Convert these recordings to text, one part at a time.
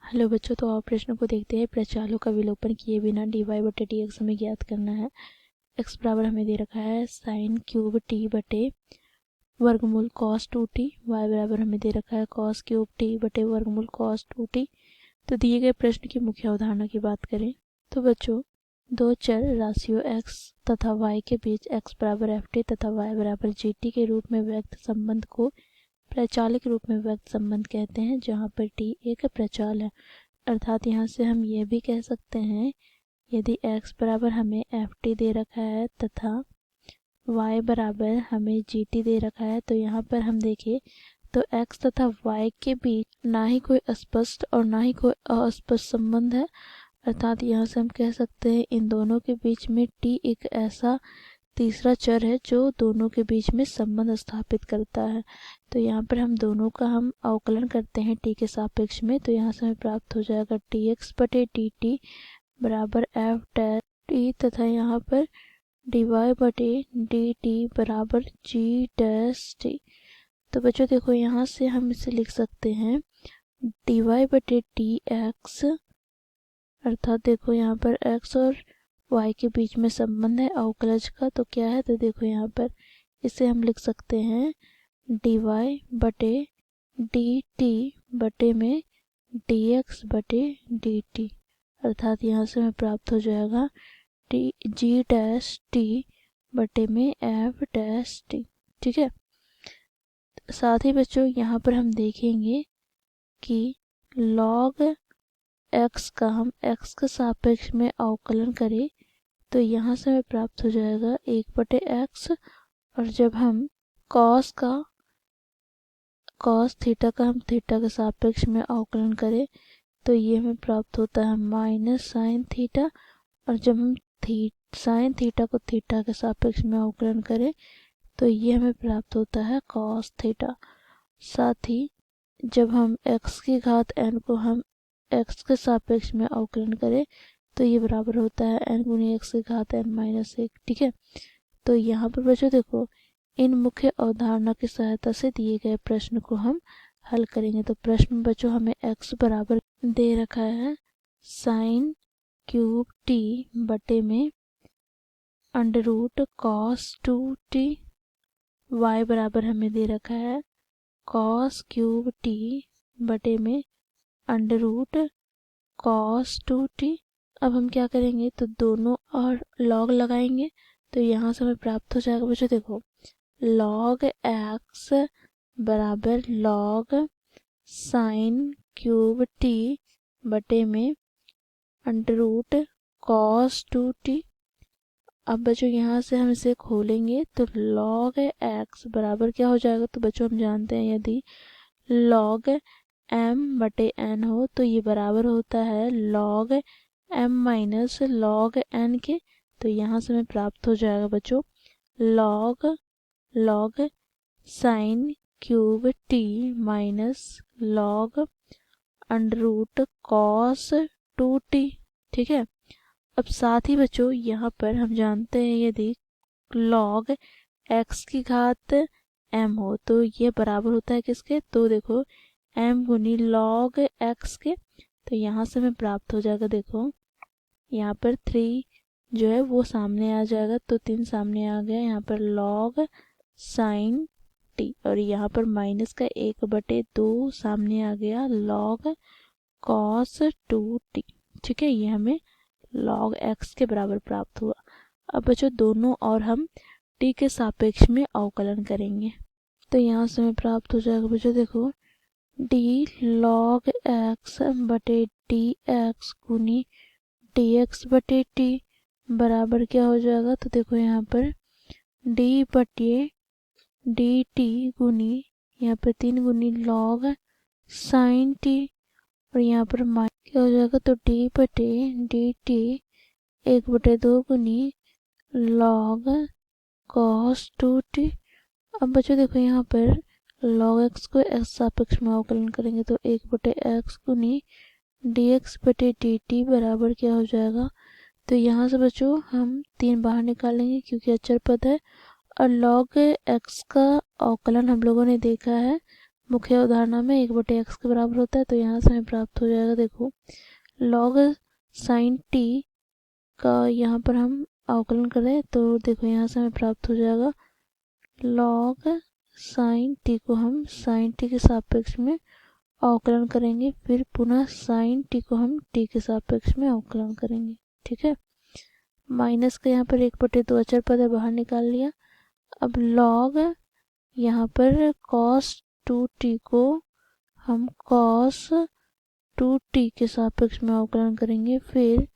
Hello बच्चों, तो आप प्रश्न को देखते हैं। प्रचालों का विलोपन किए बिना dy बटे टी एक्स हमें ज्ञात करना है। x बराबर हमें दे रखा है साइन क्यूब टी बटे वर्गमूल कॉस 2t। y बराबर हमें दे रखा है कॉस क्यूब टी बटे वर्गमूल कॉस 2t। तो दिए गए प्रश्न की मुख्य अवधारणा की बात करें तो बच्चों, दो चर राशियों x तथा y के बीच x बराबर एफ टी तथा y बराबर जी टी के रूप में व्यक्त संबंध को प्रचालिक रूप में व्यक्त संबंध कहते हैं, जहाँ पर t एक प्रचाल है। अर्थात यहाँ से हम ये भी कह सकते हैं, यदि x बराबर हमें एफ टी दे रखा है तथा y बराबर हमें जी टी दे रखा है, तो यहाँ पर हम देखें तो x तथा y के बीच ना ही कोई स्पष्ट और ना ही कोई अस्पष्ट संबंध है। अर्थात यहाँ से हम कह सकते हैं इन दोनों के बीच में t एक ऐसा तीसरा चर है जो दोनों के बीच में संबंध स्थापित करता है। तो यहाँ पर हम दोनों का हम अवकलन करते हैं t के सापेक्ष में, तो यहाँ से हमें प्राप्त हो जाएगा टी एक्स बटे डी टी बराबर एफ डैश टी तथा यहाँ पर डी वाई बटे डी टी बराबर जी डैश टी। तो बच्चों देखो, यहाँ से हम इसे लिख सकते हैं डी वाई बटे डी एक्स, अर्थात देखो यहाँ पर x और y के बीच में संबंध है अवकलज का, तो क्या है, तो देखो यहाँ पर इसे हम लिख सकते हैं डी वाई बटे डी टी बटे में डी एक्स बटे डी टी। अर्थात यहाँ से हमें प्राप्त हो जाएगा टी जी डैश टी बटे में एफ डैश टी। ठीक है। साथ ही बच्चों यहाँ पर हम देखेंगे कि लॉग x का हम x के सापेक्ष में अवकलन करें तो यहाँ से हमें प्राप्त हो जाएगा 1/x, और जब हम cos थीटा का हम थीटा के सापेक्ष में अवकलन करें तो ये हमें प्राप्त होता है माइनस साइन थीटा, और जब हम साइन थीटा को थीटा के सापेक्ष में अवकलन करें तो ये हमें प्राप्त होता है cos थीटा। साथ ही जब हम x की घात n को हम x के सापेक्ष में अवकलन करें तो ये बराबर होता है n गुनी x की घात n माइनस 1। ठीक है। तो यहाँ पर बच्चों देखो, इन मुख्य अवधारणा की सहायता से दिए गए प्रश्न को हम हल करेंगे। तो प्रश्न में बच्चों हमें x बराबर दे रखा है साइन क्यूब टी बटे में under root cos 2t। y बराबर हमें दे रखा है कॉस क्यूब टी बटे में अंडर रूट कॉस 2t। अब हम क्या करेंगे, तो दोनों और लॉग लगाएंगे, तो यहाँ से हमें प्राप्त हो जाएगा बच्चों देखो लॉग x बराबर लॉग साइन क्यूब टी बटे में अंडर रूट कॉस 2t। अब बच्चों यहाँ से हम इसे खोलेंगे तो लॉग x बराबर क्या हो जाएगा, तो बच्चों हम जानते हैं यदि लॉग m बटे n हो तो ये बराबर होता है log m minus log n के। तो यहाँ से हमें प्राप्त हो जाएगा बच्चों log sine cube t minus log under root cos 2t। ठीक है। अब साथ ही बच्चों यहाँ पर हम जानते हैं यदि लॉग x की घात m हो तो ये बराबर होता है किसके, तो देखो m गुनी लॉग x के। तो यहाँ से हमें प्राप्त हो जाएगा, देखो यहाँ पर 3 जो है वो सामने आ जाएगा, तो 3 सामने आ गया, यहाँ पर लॉग साइन t, और यहाँ पर माइनस का 1/2 सामने आ गया लॉग कॉस 2t। ठीक है, ये हमें लॉग x के बराबर प्राप्त हुआ। अब बच्चों दोनों और हम t के सापेक्ष में अवकलन करेंगे, तो यहाँ से हमें प्राप्त हो जाएगा बच्चों देखो डी लॉग x बटे डी एक्स गुनी डी एक्स बटे टी बराबर क्या हो जाएगा, तो देखो यहाँ पर डी बटे डी टी गुनी यहाँ पर 3 गुनी लॉग साइन टी, और यहाँ पर माइनस क्या हो जाएगा, तो डी बटे डी टी 1/2 गुनी लॉग कॉस 2t। अब बच्चों देखो यहाँ पर लॉग x को x सापेक्ष में अवकलन करेंगे तो 1/x गुनी dx बटे dt बराबर क्या हो जाएगा, तो यहाँ से बच्चों हम 3 बाहर निकालेंगे क्योंकि अचर पद है, और लॉग x का अवकलन हम लोगों ने देखा है मुख्य अवधारणा में 1/x के बराबर होता है। तो यहाँ से हमें प्राप्त हो जाएगा, देखो लॉग साइन टी का यहाँ पर हम अवकलन करें तो देखो यहाँ से हमें प्राप्त हो जाएगा लॉग साइन टी को हम साइन टी के सापेक्ष में अवकलन करेंगे, फिर पुनः साइन टी को हम टी के सापेक्ष में अवकलन करेंगे। ठीक है, माइनस का यहाँ पर 1/2 अचर पद है, बाहर निकाल लिया। अब लॉग यहाँ पर cos 2t को हम cos 2t के सापेक्ष में अवकलन करेंगे, फिर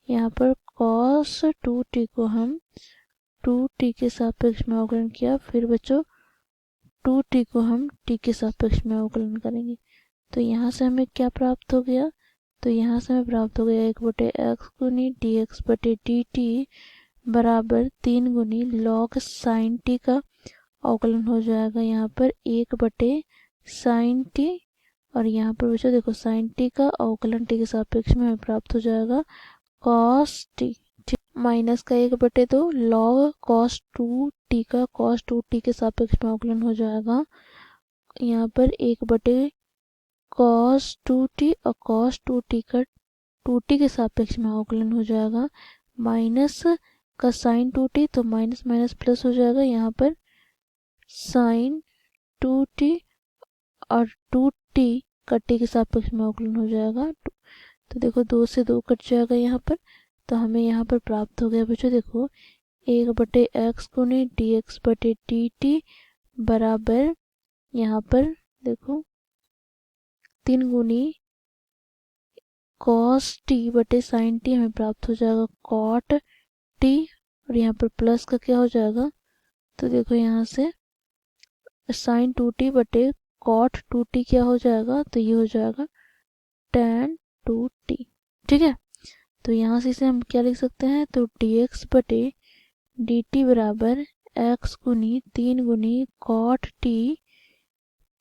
यहाँ पर cos 2t को हम 2t के सापेक्ष में अवकलन किया, फिर बच्चों 2t को हम t के सापेक्ष में अवकलन करेंगे। तो यहाँ से हमें क्या प्राप्त हो गया, तो यहाँ से हमें प्राप्त हो गया 1/x गुनी dx बटे dt बराबर 3 गुनी लॉग साइन टी का अवकलन हो जाएगा यहाँ पर 1/sin t, और यहाँ पर बच्चों देखो साइन टी का अवकलन टी के सापेक्ष में हमें प्राप्त हो जाएगा cos t। माइनस का 1/2 लॉग cos 2t का cos 2t के सापेक्ष में अवकलन हो जाएगा यहाँ पर 1/cos 2t, और cos 2t का 2t के सापेक्ष में अवकलन हो जाएगा माइनस का साइन 2t, तो माइनस माइनस प्लस हो जाएगा यहाँ पर साइन 2t, और 2t का t के सापेक्ष में अवकलन हो जाएगा। तो देखो 2 से 2 कट जाएगा यहाँ पर, तो हमें यहाँ पर प्राप्त हो गया बच्चों देखो 1/x गुनी dx बटे dt बराबर यहाँ पर देखो 3 गुनी cos t बटे साइन t हमें प्राप्त हो जाएगा cot t, और यहाँ पर प्लस का क्या हो जाएगा, तो देखो यहाँ से साइन 2t बटे cot 2t क्या हो जाएगा, तो ये हो जाएगा tan 2t। ठीक है, तो यहाँ से इसे हम क्या लिख सकते हैं, तो dx बटे dt बराबर x गुनी 3 गुनी cot t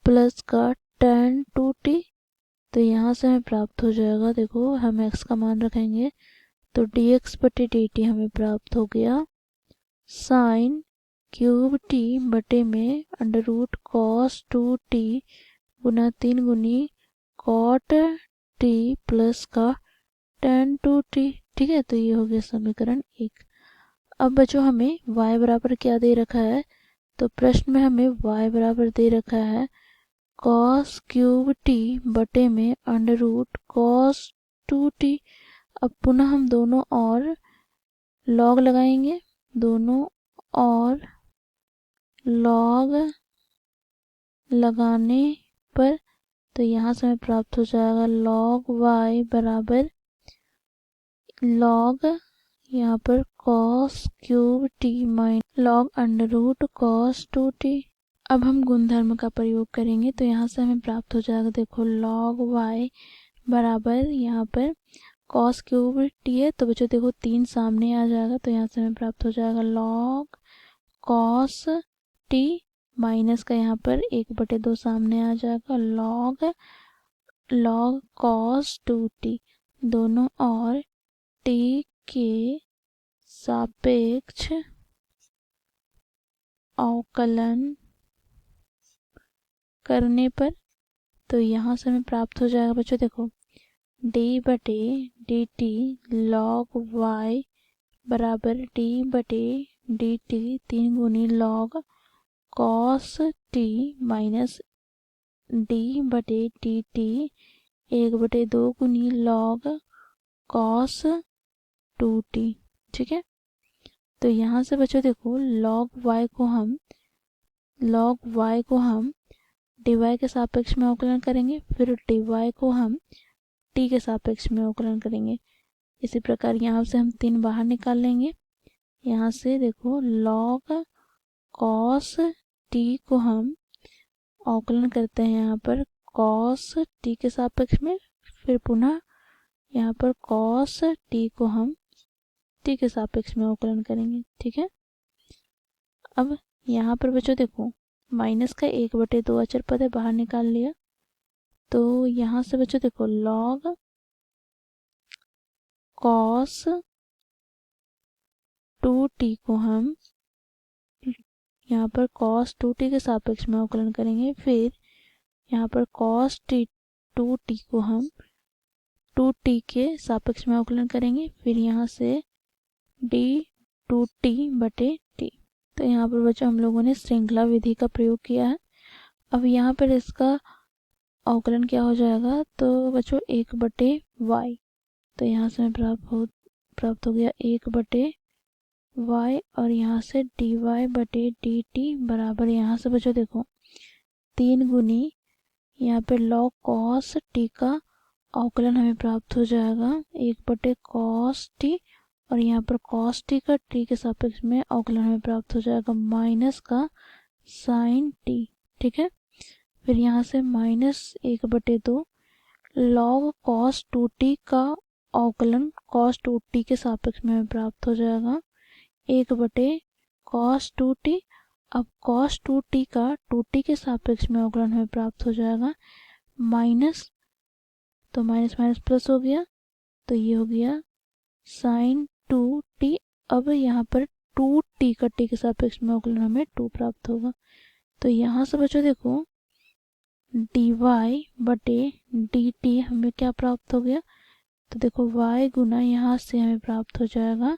प्लस का tan 2t। तो यहाँ से हमें प्राप्त हो जाएगा, देखो हम x का मान रखेंगे तो dx बटे dt हमें प्राप्त हो गया साइन क्यूब t बटे में अंडर रूट cos 2t गुना 3 गुनी cot t प्लस का tan 2t। ठीक है, तो ये हो गया समीकरण 1। अब बच्चों हमें y बराबर क्या दे रखा है, तो प्रश्न में हमें y बराबर दे रखा है cos क्यूब t बटे में अंडर रूट cos 2t। अब पुनः हम दोनों और लॉग लगाएंगे, दोनों और लॉग लगाने पर तो यहाँ से हमें प्राप्त हो जाएगा log y बराबर log यहाँ पर cos cube t minus log under root cos 2t। अब हम गुणधर्म का प्रयोग करेंगे, तो यहाँ से हमें प्राप्त हो जाएगा, देखो log y बराबर यहाँ पर cos क्यूब t है, तो बच्चों देखो 3 सामने आ जाएगा, तो यहाँ से हमें प्राप्त हो जाएगा log cos t माइनस का यहाँ पर 1/2 सामने आ जाएगा log cos 2t, दोनों और t के सापेक्ष अवकलन करने पर तो यहाँ से हमें प्राप्त हो जाएगा बच्चों देखो d बटे dt log y बराबर d बटे dt 3 गुनी log cos t minus d बटे dt 1/2 गुनी log cos 2t। ठीक है, तो यहाँ से बच्चों देखो log y को हम dy के सापेक्ष में अवकलन करेंगे, फिर dy को हम t के सापेक्ष में अवकलन करेंगे। इसी प्रकार यहाँ से हम 3 बाहर निकाल लेंगे। यहाँ से देखो log cos t को हम अवकलन करते हैं यहाँ पर cos t के सापेक्ष में, फिर पुनः यहाँ पर cos t को हम t के सापेक्ष में अवकलन करेंगे। ठीक है, अब यहाँ पर बच्चों देखो माइनस का 1/2 अचर पद है, बाहर निकाल लिया। तो यहाँ से बच्चों देखो log cos 2t को हम यहाँ पर cos 2t के सापेक्ष में अवकलन करेंगे, फिर यहाँ पर cos t 2t को हम 2t के सापेक्ष में अवकलन करेंगे, फिर यहाँ से d 2t बटे t। तो यहाँ पर बच्चों हम लोगों ने श्रृंखला विधि का प्रयोग किया है। अब यहाँ पर इसका अवकलन क्या हो जाएगा, तो बच्चों 1 बटे y, तो यहाँ से हमें प्राप्त हो गया 1 बटे y, और यहाँ से dy बटे dt बराबर, यहाँ से बच्चों देखो 3 गुनी यहाँ पे log cos t का अवकलन हमें प्राप्त हो जाएगा 1 बटे cos t, और यहाँ पर cos t का t के सापेक्ष में अवकलन हमें प्राप्त हो जाएगा माइनस का sin t। ठीक है, फिर यहाँ से -1 बटे 2 log cos 2t का अवकलन cos 2t के सापेक्ष में हमें प्राप्त हो जाएगा 1 बटे cos 2t। अब cos 2t का 2t के सापेक्ष में अवकलन हमें प्राप्त हो जाएगा माइनस, तो माइनस माइनस प्लस हो गया, तो ये हो गया sin 2t। अब यहाँ पर 2t का t के सापेक्ष में अवकलन हमें 2 प्राप्त होगा। तो यहाँ से बच्चों देखो dy बटे dt हमें क्या प्राप्त हो गया, तो देखो y गुना यहाँ से हमें प्राप्त हो जाएगा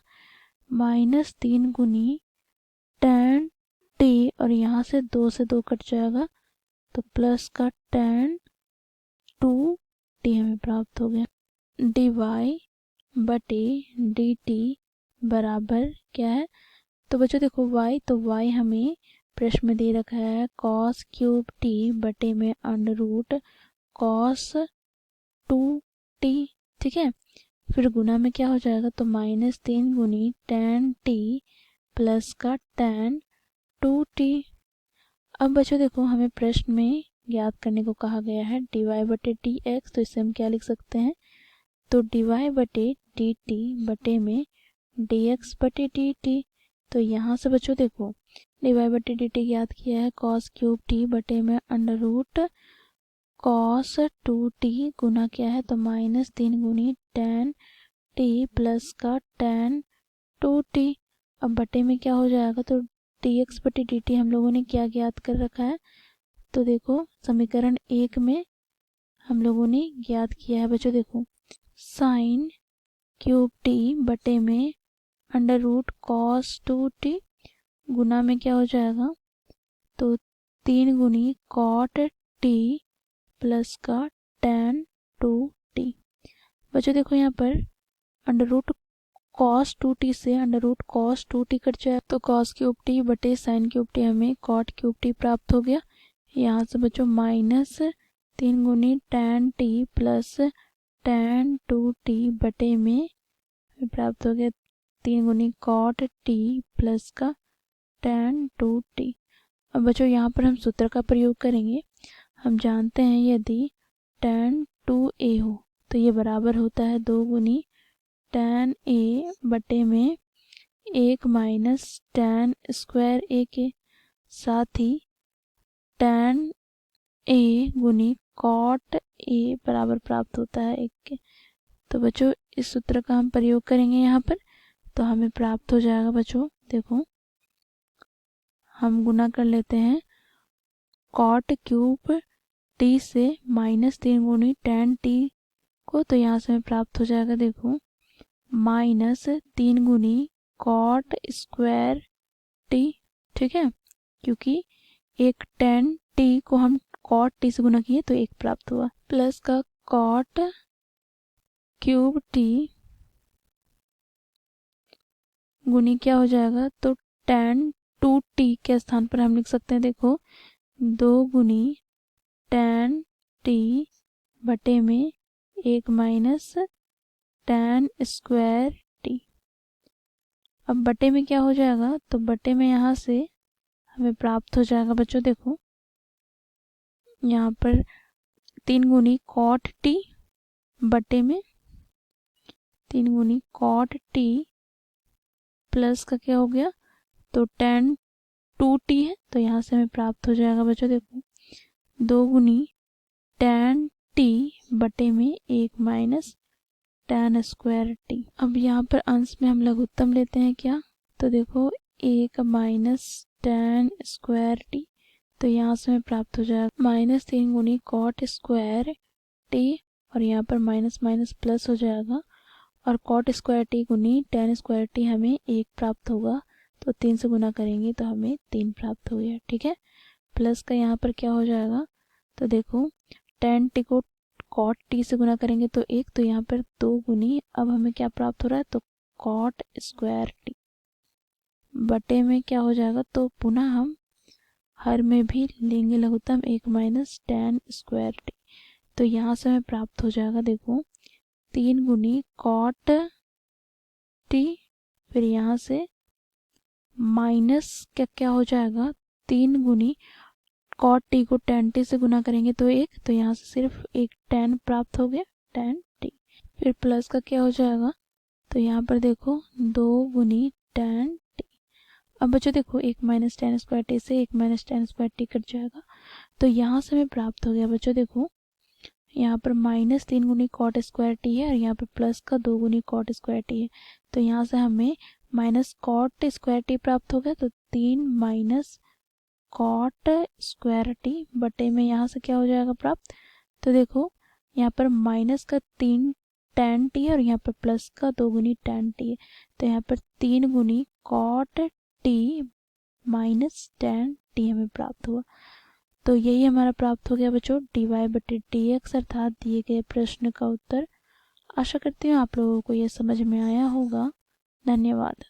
-3 गुनी tan t, और यहाँ से 2 से 2 कट जाएगा, तो प्लस का tan 2t हमें प्राप्त हो गया। dy बटे dt बराबर क्या है, तो बच्चों देखो y, तो y हमें प्रश्न में दे रखा है cos क्यूब t बटे में अंडर रूट cos 2t। ठीक है, फिर गुना में क्या हो जाएगा, तो -3 गुनी tan t प्लस का tan 2t। अब बच्चों देखो हमें प्रश्न में ज्ञात करने को कहा गया है dy बटे dx, तो इससे हम क्या लिख सकते हैं, तो dy बटे dt बटे में dx बटे dt। तो यहाँ से बच्चों देखो dy बटे dt ज्ञात किया है cos क्यूब t बटे में अंडर रूट cos 2t गुना क्या है, तो -3 गुनी tan t प्लस का tan 2t। अब बटे में क्या हो जाएगा, तो dx बटे dt हम लोगों ने क्या ज्ञात कर रखा है, तो देखो समीकरण 1 में हम लोगों ने ज्ञात किया है बच्चों, देखो sin क्यूब t बटे में अंडर रूट cos 2t गुना में क्या हो जाएगा, तो 3 गुनी cot t प्लस का tan 2t। बच्चों देखो यहाँ पर अंडर रूट cos 2t से under root cos 2t cut जाए, तो cos क्यूब t बटे sin क्यूब t हमें cot क्यूब t प्राप्त हो गया। यहाँ से बच्चों -3 गुनी tan t plus tan 2t बटे में प्राप्त हो गया 3 गुनी cot t प्लस का tan 2t। अब बच्चों यहाँ पर हम सूत्र का प्रयोग करेंगे। हम जानते हैं यदि tan 2a हो तो ये बराबर होता है 2 गुनी tan a बटे में 1 माइनस tan स्क्वायर a के, साथ ही tan a गुनी cot a बराबर प्राप्त होता है 1 के। तो बच्चों इस सूत्र का हम प्रयोग करेंगे यहाँ पर, तो हमें प्राप्त हो जाएगा बच्चों, देखो हम गुना कर लेते हैं cot क्यूब t से -3 गुनी tan t को, तो यहाँ से हमें प्राप्त हो जाएगा देखो -3 गुनी cot स्क्वायर t। ठीक है, क्योंकि एक tan t को हम cot t से गुना किए तो 1 प्राप्त हुआ, प्लस का cot क्यूब t गुनी क्या हो जाएगा, तो tan 2t के स्थान पर हम लिख सकते हैं देखो 2 गुनी tan t बटे में 1 माइनस tan स्क्वायर t। अब बटे में क्या हो जाएगा, तो बटे में यहाँ से हमें प्राप्त हो जाएगा बच्चों, देखो यहाँ पर 3 गुनी cot t बटे में 3 गुनी cot t प्लस का क्या हो गया, तो tan 2t है, तो यहाँ से हमें प्राप्त हो जाएगा बच्चों देखो 2 गुनी tan t बटे में 1 माइनस tan स्क्वायर t। अब यहाँ पर अंश में हम लघुत्तम लेते हैं क्या, तो देखो 1 माइनस tan स्क्वायर t, तो यहाँ से हमें प्राप्त हो जाएगा -3 गुनी कॉट स्क्वायर टी, और यहाँ पर माइनस माइनस प्लस हो जाएगा, और कॉट स्क्वायर टी गुनी टेन स्क्वायर टी हमें 1 प्राप्त होगा। तो 3 से गुना करेंगे तो हमें 3 प्राप्त हो गया। ठीक है, प्लस का यहाँ पर क्या हो जाएगा, तो देखो टेन टी को कॉट टी से गुना करेंगे तो 1, तो यहाँ पर 2 गुनी, अब हमें क्या प्राप्त हो रहा है, तो कॉट स्क्वायर टी बटे में क्या हो जाएगा, तो पुनः हम हर में भी लेंगे लघुत्तम 1 माइनस टेन स्क्वायर टी। तो यहाँ से हमें प्राप्त हो जाएगा, देखो 3 गुनी कॉट टी, फिर यहाँ से माइनस क्या क्या हो जाएगा, 3 गुनी कॉट टी को टेन टी से गुना करेंगे तो 1, तो यहाँ से सिर्फ एक टेन प्राप्त हो गया, टेन टी। फिर प्लस का क्या हो जाएगा, तो यहाँ पर देखो 2 गुनी टेन टी। अब बच्चों देखो 1 माइनस टेन स्क्वायर टी से 1 minus ten square T cut जाएगा। तो यहाँ से हमें प्राप्त हो गया बच्चों, देखो यहाँ पर -3 गुनी कॉट स्क्वायर टी है, और यहाँ पर प्लस का 2 गुनी कॉट स्क्वायर टी है। तो यहाँ से हमें माइनस कॉट स्क्वायर टी प्राप्त हो गया, तो 3 माइनस कॉट स्क्वायर टी बटे में यहाँ से क्या हो जाएगा प्राप्त, तो देखो यहाँ पर माइनस का 3 टेन टी है, और यहाँ पर प्लस का 2 गुनी टेन टी है। तो यहाँ पर 3 गुनी cot t minus ten t हमें प्राप्त हुआ। तो यही हमारा प्राप्त हो गया बच्चों dy/dx, अर्थात दिए गए प्रश्न का उत्तर। आशा करती हूँ आप लोगों को यह समझ में आया होगा। धन्यवाद।